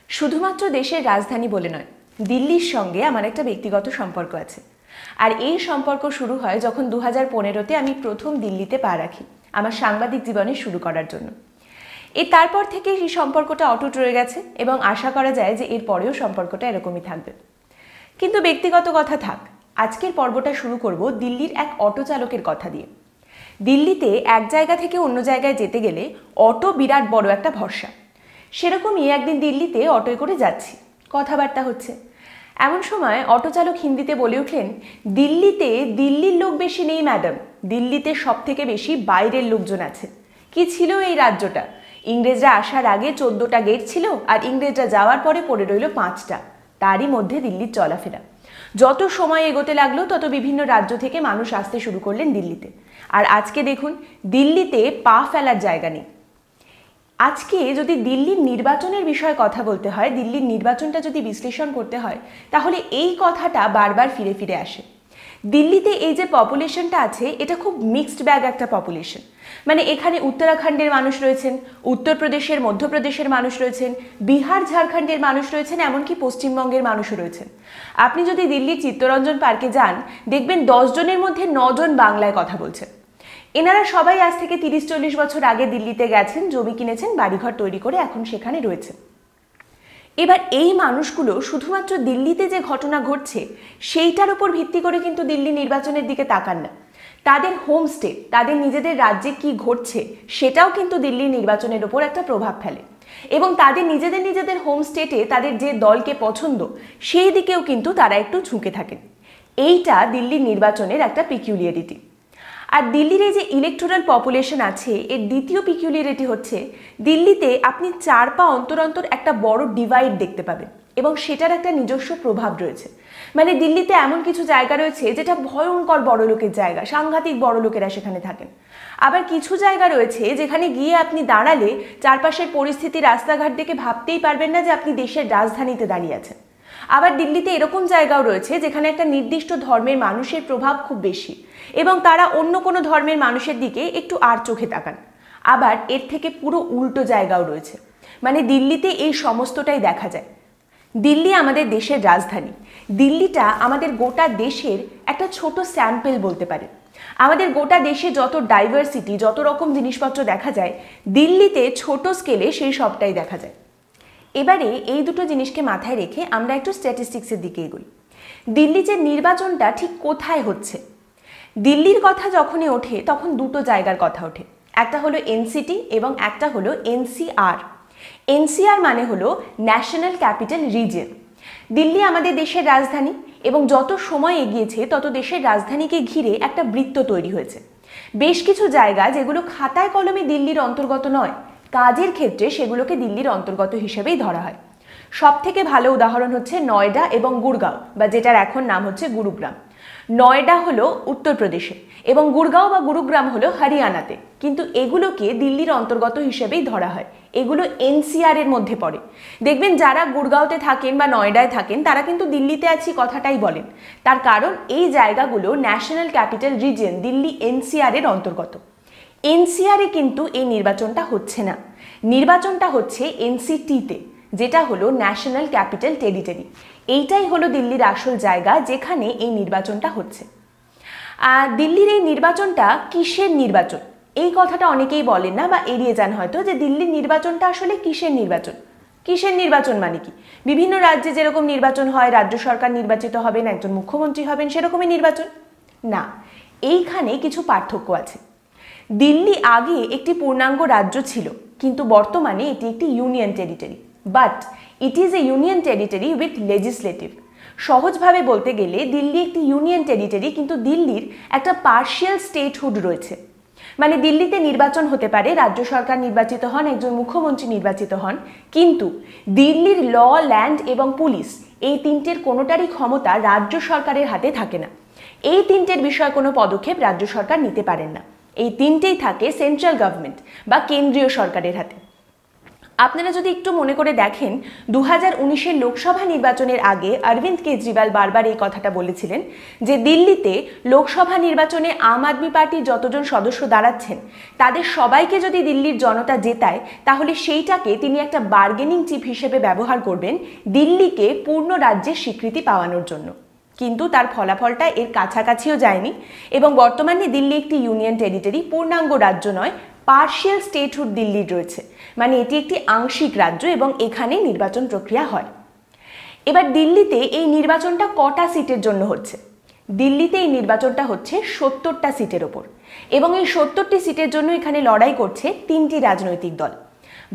শুধুমাত্র দেশের রাজধানী বলে নয়, দিল্লির সঙ্গে আমার একটা ব্যক্তিগত সম্পর্ক আছে। আর এই সম্পর্ক শুরু হয় যখন 2015-তে আমি প্রথম দিল্লিতে পা রাখি আমার সাংবাদিক জীবনে শুরু করার জন্য। তারপর থেকে এই সম্পর্কটা অটুট রয়ে গেছে এবং আশা করা যায় যে এর পরেও সম্পর্কটা এরকমই থাকবে। কিন্তু ব্যক্তিগত কথা থাক, আজকের পর্বটা শুরু করব দিল্লির এক অটো চালকের কথা দিয়ে। দিল্লিতে এক জায়গা থেকে অন্য জায়গায় যেতে গেলে অটো বিরাট বড় একটা ভরসা। সেরকমই একদিন দিল্লিতে অটোয় করে যাচ্ছি, কথাবার্তা হচ্ছে। এমন সময় অটো চালক হিন্দিতে বলে উঠলেন, দিল্লিতে দিল্লির লোক বেশি নেই ম্যাডাম, দিল্লিতে সব থেকে বেশি বাইরের লোকজন আছে। কি ছিল এই রাজ্যটা? ইংরেজরা আসার আগে 14টা গেট ছিল, আর ইংরেজরা যাওয়ার পরে পড়ে রইল 5টা। তারই মধ্যে দিল্লির চলাফেরা। যত সময় এগোতে লাগলো তত বিভিন্ন রাজ্য থেকে মানুষ আসতে শুরু করলেন দিল্লিতে। আর আজকে দেখুন, দিল্লিতে পা ফেলার জায়গা নেই। আজকে যদি দিল্লির নির্বাচনের বিষয়ে কথা বলতে হয়, দিল্লির নির্বাচনটা যদি বিশ্লেষণ করতে হয়, তাহলে এই কথাটা বারবার ফিরে ফিরে আসে। দিল্লিতে এই যে পপুলেশনটা আছে, এটা খুব মিক্সড ব্যাগ একটা পপুলেশন। মানে এখানে উত্তরাখণ্ডের মানুষ রয়েছেন, উত্তরপ্রদেশের মধ্যপ্রদেশের মানুষ রয়েছেন, বিহার ঝাড়খণ্ডের মানুষ রয়েছেন, এমনকি পশ্চিমবঙ্গের মানুষও রয়েছেন। আপনি যদি দিল্লির চিত্তরঞ্জন পার্কে যান, দেখবেন 10 জনের মধ্যে 9 জন বাংলায় কথা বলছেন। এনারা সবাই আজ থেকে 30-40 বছর আগে দিল্লিতে গেছেন, জমি কিনেছেন, বাড়িঘর তৈরি করে এখন সেখানে রয়েছে। এবার এই মানুষগুলো শুধুমাত্র দিল্লিতে যে ঘটনা ঘটছে সেইটার উপর ভিত্তি করে কিন্তু দিল্লি নির্বাচনের দিকে তাকান না। তাদের হোমস্টে, তাদের নিজেদের রাজ্যে কি ঘটছে সেটাও কিন্তু দিল্লির নির্বাচনের উপর একটা প্রভাব ফেলে। এবং তাদের নিজেদের হোমস্টেটে তাদের যে দলকে পছন্দ সেই দিকেও কিন্তু তারা একটু ঝুঁকে থাকেন। এইটা দিল্লির নির্বাচনের একটা পিকিউলিয়ারিটি। আর দিল্লির এই যে ইলেকটোরাল পপুলেশন আছে, এর দ্বিতীয় পিকিউলিয়ারিটি হচ্ছে দিল্লিতে আপনি 4 পা অন্তর অন্তর একটা বড় ডিভাইড দেখতে পাবেন এবং সেটার একটা নিজস্ব প্রভাব রয়েছে। মানে দিল্লিতে এমন কিছু জায়গা রয়েছে যেটা ভয়ঙ্কর বড় লোকের জায়গা, সাংঘাতিক বড় লোকেরা সেখানে থাকেন। আবার কিছু জায়গা রয়েছে যেখানে গিয়ে আপনি দাঁড়ালে চারপাশের পরিস্থিতি, রাস্তাঘাট দেখে ভাবতেই পারবেন না যে আপনি দেশের রাজধানীতে দাঁড়িয়ে আছেন। আবার দিল্লিতে এরকম জায়গাও রয়েছে যেখানে একটা নির্দিষ্ট ধর্মের মানুষের প্রভাব খুব বেশি এবং তারা অন্য কোনো ধর্মের মানুষের দিকে একটু আর চোখে তাকান। আবার এর থেকে পুরো উল্টো জায়গাও রয়েছে। মানে দিল্লিতে এই সমস্তটাই দেখা যায়। দিল্লি আমাদের দেশের রাজধানী। দিল্লিটা আমাদের গোটা দেশের একটা ছোট স্যাম্পল বলতে পারে। আমাদের গোটা দেশে যত ডাইভার্সিটি, যত রকম জিনিসপত্র দেখা যায়, দিল্লিতে ছোট স্কেলে সেই সবটাই দেখা যায়। এবারে এই দুটো জিনিসকে মাথায় রেখে আমরা একটু স্ট্যাটিস্টিক্সের দিকে এগোই। দিল্লি যে নির্বাচনটা ঠিক কোথায় হচ্ছে, দিল্লির কথা যখনই ওঠে তখন দুটো জায়গার কথা ওঠে। একটা হলো এনসিটি এবং একটা হলো এনসিআর। এনসিআর মানে হলো ন্যাশনাল ক্যাপিটাল রিজিয়ন। দিল্লি আমাদের দেশের রাজধানী এবং যত সময় এগিয়েছে তত দেশের রাজধানীকে ঘিরে একটা বৃত্ত তৈরি হয়েছে। বেশ কিছু জায়গা যেগুলো খাতায় কলমে দিল্লির অন্তর্গত নয়, কাজের ক্ষেত্রে সেগুলোকে দিল্লির অন্তর্গত হিসেবেই ধরা হয়। সব থেকে ভালো উদাহরণ হচ্ছে নয়ডা এবং গুরগাঁও, বা যেটার এখন নাম হচ্ছে গুরুগ্রাম। নয়ডা হলো উত্তরপ্রদেশে এবং গুরগাঁও বা গুরুগ্রাম হলো হরিয়ানাতে, কিন্তু এগুলোকে দিল্লির অন্তর্গত হিসেবেই ধরা হয়। এগুলো এনসিআর এর মধ্যে পড়ে। দেখবেন যারা গুরগাঁওতে থাকেন বা নয়ডায় থাকেন তারা কিন্তু দিল্লিতে আছি কথাটাই বলেন। তার কারণ এই জায়গাগুলো national capital region, Delhi NCR এর অন্তর্গত। এনসিআর এ কিন্তু এই নির্বাচনটা হচ্ছে না, নির্বাচনটা হচ্ছে এনসিটিতে, যেটা হলো ন্যাশনাল ক্যাপিটাল টেরিটরি। এইটাই হলো দিল্লির আসল জায়গা যেখানে এই নির্বাচনটা হচ্ছে। আর দিল্লির এই নির্বাচনটা কিসের নির্বাচন, এই কথাটা অনেকেই বলেন না বা এড়িয়ে যান হয়তো, যে দিল্লির নির্বাচনটা আসলে কিসের নির্বাচন। কিসের নির্বাচন মানে কি? বিভিন্ন রাজ্যে যেরকম নির্বাচন হয়, রাজ্য সরকার নির্বাচিত হবেন, একজন মুখ্যমন্ত্রী হবেন, সেরকমই নির্বাচন না। এইখানে কিছু পার্থক্য আছে। দিল্লি আগে একটি পূর্ণাঙ্গ রাজ্য ছিল, কিন্তু বর্তমানে এটি একটি union territory. But it is a union territory with legislative. সহজভাবে বলতে গেলে দিল্লি একটি ইউনিয়ন টেরিটরি, কিন্তু দিল্লির একটা পার্শিয়াল স্টেটহুড রয়েছে। মানে দিল্লিতে নির্বাচন হতে পারে, রাজ্য সরকার নির্বাচিত হন, একজন মুখ্যমন্ত্রী নির্বাচিত হন, কিন্তু দিল্লির ল, ল্যান্ড এবং পুলিশ এই তিনটের কোনোটারই ক্ষমতা রাজ্য সরকারের হাতে থাকে না। এই তিনটের বিষয়ে কোনো পদক্ষেপ রাজ্য সরকার নিতে পারেন না। এই তিনটেই থাকে সেন্ট্রাল গভর্নমেন্ট বা কেন্দ্রীয় সরকারের হাতে। আপনারা যদি একটু মনে করে দেখেন 2019-এর লোকসভা নির্বাচনের আগে অরবিন্দ কেজরিওয়াল বারবার এই কথাটা বলেছিলেন যে দিল্লিতে লোকসভা নির্বাচনে আম আদমি পার্টির যতজন সদস্য দাঁড়াচ্ছেন তাদের সবাইকে যদি দিল্লির জনতা জেতায় তাহলে সেইটাকে তিনি একটা বার্গেনিং চিপ হিসেবে ব্যবহার করবেন দিল্লিকে পূর্ণ রাজ্যের স্বীকৃতি পাওয়ানোর জন্য। কিন্তু তার ফলাফলটা এর কাছাকাছিও যায়নি এবং বর্তমানে দিল্লি একটি ইউনিয়ন টেরিটরি, পূর্ণাঙ্গ রাজ্য নয়, পার্শিয়াল স্টেটহুড দিল্লির রয়েছে, মানে এটি একটি আংশিক রাজ্য এবং এখানে নির্বাচন প্রক্রিয়া হয়। এবার দিল্লিতে এই নির্বাচনটা কটা সিটের জন্য হচ্ছে? দিল্লিতে এই নির্বাচনটা হচ্ছে 70টা সিটের ওপর এবং এই 70টি সিটের জন্য এখানে লড়াই করছে 3টি রাজনৈতিক দল,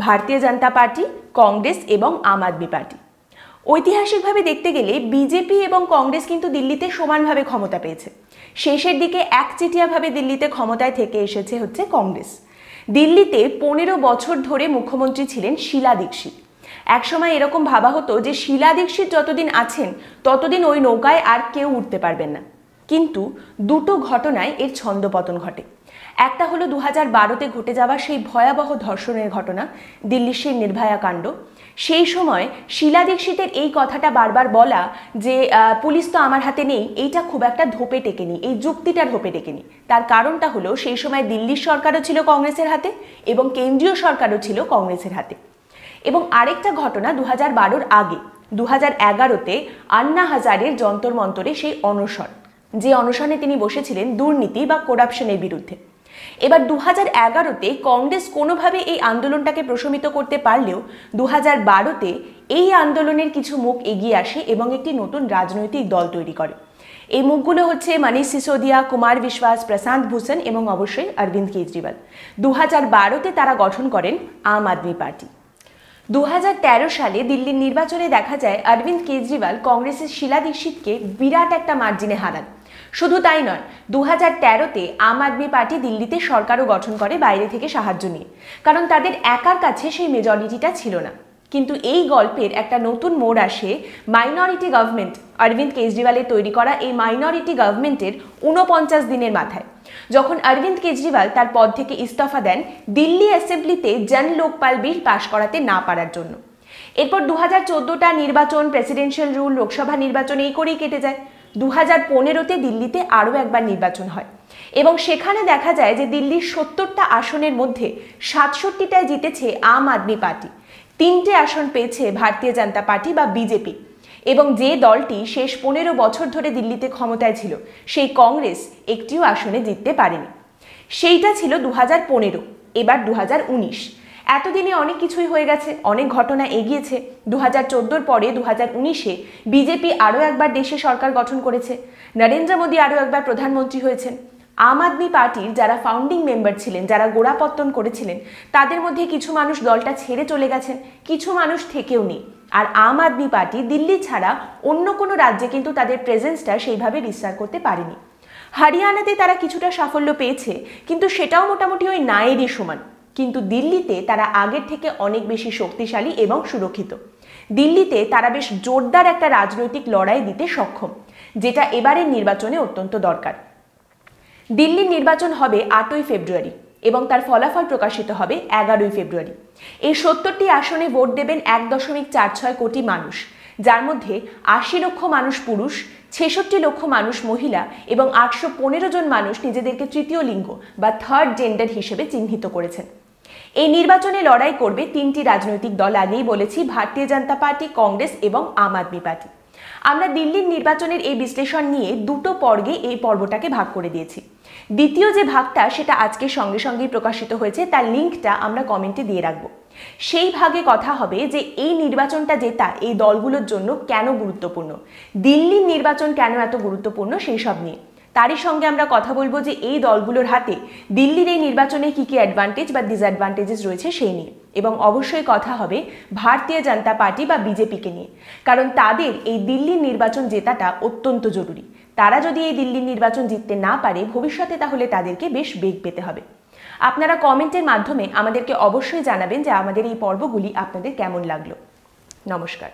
ভারতীয় জনতা পার্টি, কংগ্রেস এবং আম আদমি পার্টি। ঐতিহাসিকভাবে দেখতে গেলে বিজেপি এবং কংগ্রেস কিন্তু দিল্লিতে সমানভাবে ক্ষমতা পেয়েছে। শেষের দিকে একচেটিয়াভাবে দিল্লিতে ক্ষমতায় থেকে এসেছে হচ্ছে কংগ্রেস। দিল্লিতে 15 বছর ধরে মুখ্যমন্ত্রী ছিলেন শীলা দীক্ষিত। একসময় এরকম ভাবা হতো যে শীলা দীক্ষিত যতদিন আছেন ততদিন ওই নৌকায় আর কেউ উঠতে পারবেন না। কিন্তু দুটো ঘটনায় এর ছন্দপতন ঘটে। একটা হলো 2012-তে ঘটে যাওয়া সেই ভয়াবহ ধর্ষণের ঘটনা, দিল্লির সেই নির্ভয়া কাণ্ড। সেই সময় শীলা দীক্ষিতের এই কথাটা বারবার বলা যে পুলিশ তো আমার হাতে নেই, এইটা খুব একটা ধোপে টেকেনি, এই যুক্তিটা ধোপে টেকেনি। তার কারণটা হলো সেই সময় দিল্লির সরকারও ছিল কংগ্রেসের হাতে এবং কেন্দ্রীয় সরকারও ছিল কংগ্রেসের হাতে। এবং আরেকটা ঘটনা 2012-র আগে 2011-তে আন্না হাজারের যন্তর মন্তরে সেই অনশন, যে অনশনে তিনি বসেছিলেন দুর্নীতি বা করাপশনের বিরুদ্ধে। এবার 2011-তে কংগ্রেস কোনোভাবে এই আন্দোলনটাকে প্রশমিত করতে পারলেও 2012-তে এই আন্দোলনের কিছু মুখ এগিয়ে আসে এবং একটি নতুন রাজনৈতিক দল তৈরি করে। এই মুখগুলো হচ্ছে মনীষ সিসোদিয়া, কুমার বিশ্বাস, প্রশান্ত ভূষণ এবং অবশ্যই অরবিন্দ কেজরিওয়াল। 2012-তে তারা গঠন করেন আম আদমি পার্টি। 2013 সালে দিল্লির নির্বাচনে দেখা যায় অরবিন্দ কেজরিওয়াল কংগ্রেসের শীলা দীক্ষিতকে বিরাট একটা মার্জিনে হারান। শুধু তাই নয়, 2013-তে আম আদমি পার্টি দিল্লিতে সরকারও গঠন করে বাইরে থেকে সাহায্য নিয়ে, কারণ তাদের একার কাছে সেই মেজরিটিটা ছিল না। কিন্তু এই গল্পের একটা নতুন মোড় আসে মাইনরিটি গভর্নমেন্ট, অরবিন্দ কেজরিওয়ালের তৈরি করা এই মাইনরিটি গভর্নমেন্টের 49 দিনের মাথায়, যখন অরবিন্দ কেজরিওয়াল তার পদ থেকে ইস্তফা দেন দিল্লি অ্যাসেম্বলিতে জন লোকপাল বিল পাশ করাতে না পারার জন্য। এরপর 2014টা নির্বাচন, প্রেসিডেন্সিয়াল রুল, লোকসভা নির্বাচন এই করেই কেটে যায়। 2015-তে দিল্লিতে আরও একবার নির্বাচন হয় এবং সেখানে দেখা যায় যে দিল্লির 70টা আসনের মধ্যে 67টায় জিতেছে আম আদমি পার্টি, 3টে আসন পেয়েছে ভারতীয় জনতা পার্টি বা বিজেপি। এবং যে দলটি শেষ 15 বছর ধরে দিল্লিতে ক্ষমতায় ছিল সেই কংগ্রেস একটিও আসনে জিততে পারেনি। সেইটা ছিল 2015, এবার 2019। এতদিনে অনেক কিছুই হয়ে গেছে, অনেক ঘটনা এগিয়েছে। 2014-র পরে 2019-এ বিজেপি আরও একবার দেশে সরকার গঠন করেছে, নরেন্দ্র মোদী আরও একবার প্রধানমন্ত্রী হয়েছেন। আম আদমি পার্টির যারা ফাউন্ডিং মেম্বার ছিলেন, যারা গোড়াপত্তন করেছিলেন, তাদের মধ্যে কিছু মানুষ দলটা ছেড়ে চলে গেছেন, কিছু মানুষ থেকেও নেই। আর আম আদমি পার্টি দিল্লি ছাড়া অন্য কোনো রাজ্যে কিন্তু তাদের প্রেজেন্সটা সেইভাবে বিস্তার করতে পারেনি। হরিয়ানাতে তারা কিছুটা সাফল্য পেয়েছে, কিন্তু সেটাও মোটামুটি ওই নায়েরই সমান। কিন্তু দিল্লিতে তারা আগের থেকে অনেক বেশি শক্তিশালী এবং সুরক্ষিত। দিল্লিতে তারা বেশ জোরদার একটা রাজনৈতিক লড়াই দিতে সক্ষম, যেটা এবারের নির্বাচনে অত্যন্ত দরকার। দিল্লির নির্বাচন হবে 8ই ফেব্রুয়ারি এবং তার ফলাফল প্রকাশিত হবে 11ই ফেব্রুয়ারি। এই 70টি আসনে ভোট দেবেন 1.46 কোটি মানুষ, যার মধ্যে 80 লক্ষ মানুষ পুরুষ, 66 লক্ষ মানুষ মহিলা এবং 815 জন মানুষ নিজেদেরকে তৃতীয় লিঙ্গ বা থার্ড জেন্ডার হিসেবে চিহ্নিত করেছেন। এই নির্বাচনে লড়াই করবে 3টি রাজনৈতিক দল, আগেই বলেছি, ভারতীয় জনতা পার্টি, কংগ্রেস এবং আম আদমি পার্টি। আমরা দিল্লির নির্বাচনের এই বিশ্লেষণ নিয়ে দুটো পর্বে এই পর্বটাকে ভাগ করে দিয়েছি। দ্বিতীয় যে ভাগটা সেটা আজকে সঙ্গে সঙ্গেই প্রকাশিত হয়েছে, তার লিঙ্কটা আমরা কমেন্টে দিয়ে রাখবো। সেই ভাগে কথা হবে যে এই নির্বাচনটা জেতা এই দলগুলোর জন্য কেন গুরুত্বপূর্ণ, দিল্লির নির্বাচন কেন এত গুরুত্বপূর্ণ সেই সব নিয়ে। তারই সঙ্গে আমরা কথা বলবো যে এই দলগুলোর হাতে দিল্লির এই নির্বাচনে কী কী অ্যাডভান্টেজ বা ডিসঅ্যাডভান্টেজেস রয়েছে সেই নিয়ে। এবং অবশ্যই কথা হবে ভারতীয় জনতা পার্টি বা বিজেপিকে নিয়ে, কারণ তাদের এই দিল্লির নির্বাচন জেতাটা অত্যন্ত জরুরি। তারা যদি এই দিল্লির নির্বাচন জিততে না পারে ভবিষ্যতে, তাহলে তাদেরকে বেশ বেগ পেতে হবে। আপনারা কমেন্টের মাধ্যমে আমাদেরকে অবশ্যই জানাবেন যে আমাদের এই পর্বগুলি আপনাদের কেমন লাগলো। নমস্কার।